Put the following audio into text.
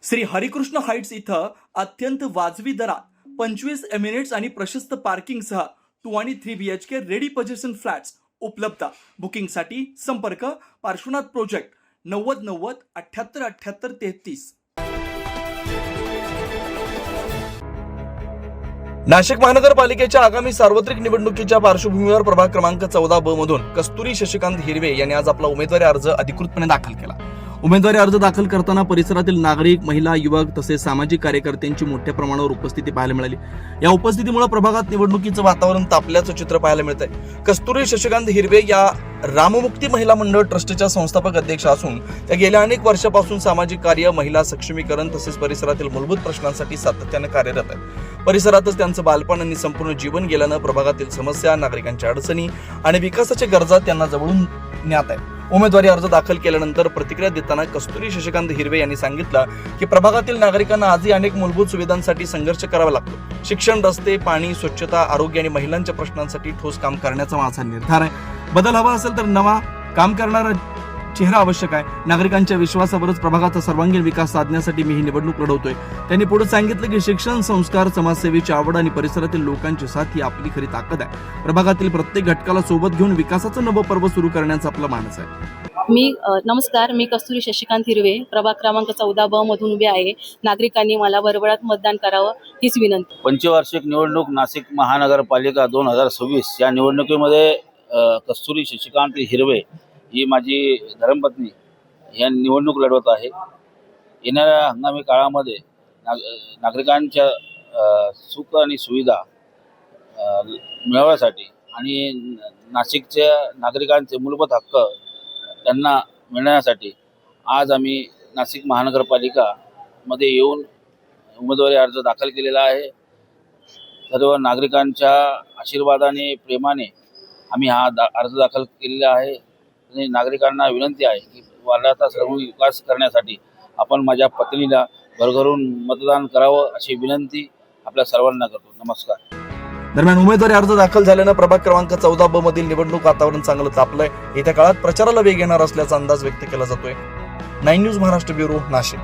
Shri Harikrishna Heights इथं अत्यंत वाजवी दरात 25 एमिनेट्स आणि प्रशस्त पार्किंगसह 2 आणि 3 BHK रेडी पोझिशन फ्लॅट्स उपलब्ध। बुकिंगसाठी संपर्क पार्श्वनाथ प्रोजेक्ट 9090 78 78 33। नाशिक महानगरपालिकेच्या आगामी सार्वत्रिक निवडणुकीच्या पार्श्वभूमीवर प्रभाग क्रमांक 14 ब मधून कस्तुरी शशिकांत हिरवे यांनी आज आपला उमेदवारी अर्ज अधिकृतपणे दाखल केला। उमेदवारी अर्ज दाखल करताना परिसरातील नागरिक, महिला, युवक तसेच सामाजिक कार्यकर्त्यांची मोठ्या प्रमाणावर उपस्थिती पाहायला मिळाली। या उपस्थितीमुळे प्रभागात निवडणुकीचं वातावरण तापल्याचं चित्र पाहायला मिळतंय। कस्तुरी शशिकांत हिरवे या राममुक्ती महिला मंडळ ट्रस्टच्या संस्थापक अध्यक्ष असून त्या गेल्या अनेक वर्षापासून सामाजिक कार्य, महिला सक्षमीकरण तसेच परिसरातील मूलभूत प्रश्नांसाठी सातत्याने कार्यरत आहेत। परिसरातच त्यांचं बालपण आणि संपूर्ण जीवन गेल्यानं प्रभागातील समस्या, नागरिकांच्या अडचणी आणि विकासाच्या गरजा त्यांना जवळून ज्ञात आहे। उमेदवारी अर्ज दाखल केल्यानंतर प्रतिक्रिया देताना कस्तुरी शशिकांत हिरवे यांनी सांगितलं की प्रभागातील नागरिकांना आजही अनेक मूलभूत सुविधांसाठी संघर्ष करावा लागतो। शिक्षण, रस्ते, पाणी, स्वच्छता, आरोग्य आणि महिलांच्या प्रश्नांसाठी ठोस काम करण्याचा माझा निर्धार आहे। बदल हवा असेल तर नवा काम करणारा चेहरा आवश्यक आहे। नागरिकांच्या विश्वासावरच प्रभागाचा सर्वांगीण विकास साधण्यासाठी मी ही निवडणूक लढवतोय। त्यांनी पुढे सांगितलं की शिक्षण, संस्कार, समाजसेवेची आवड आणि परिसरातील लोकांची साथ ही आपली खरी ताकद आहे। प्रभागातील प्रत्येक घटकाला सोबत घेऊन विकासाचं नवं पर्व सुरू करण्याचा आपला मानस आहे। नमस्कार, मी कस्तुरी शशिकांत हिरवे, प्रभाग क्रमांक 14 ब मधून उभे आहे। नागरिकांनी मला भरभराट मतदान करावं हीच विनंती। पंचवार्षिक निवडणूक नाशिक महानगरपालिका 2026 या निवडणुकीमध्ये कस्तुरी शशिकांत हिरवे ही माझी धर्मपत्नी या निवडणूक लढवत आहे। येणाऱ्या हंगामी काळामध्ये नागरिकांच्या सुख आणि सुविधा मिळवण्यासाठी आणि नाशिकच्या नागरिकांचे मूलभूत हक्क त्यांना मिळण्यासाठी आज आम्ही नाशिक महानगरपालिकामध्ये येऊन उमेदवारी अर्ज दाखल केलेला आहे। सर्व नागरिकांच्या आशीर्वादाने, प्रेमाने आम्ही हा अर्ज दाखल केलेला आहे आणि नागरिकांना विनंती आहे की वार्डाचा सर्वांगीण विकास करण्यासाठी आपण माझ्या पत्नीला भरभरून मतदान करावं अशी विनंती आपल्या सर्वांना करतो। नमस्कार। दरम्यान उमेदवारी अर्ज दाखल झाल्यानं प्रभाग क्रमांक 14 ब मधील निवडणूक वातावरण चांगलं तापलंय। येत्या काळात प्रचाराला वेग येणार असल्याचा अंदाज व्यक्त केला जातोय। 9 न्यूज महाराष्ट्र ब्युरो, नाशिक।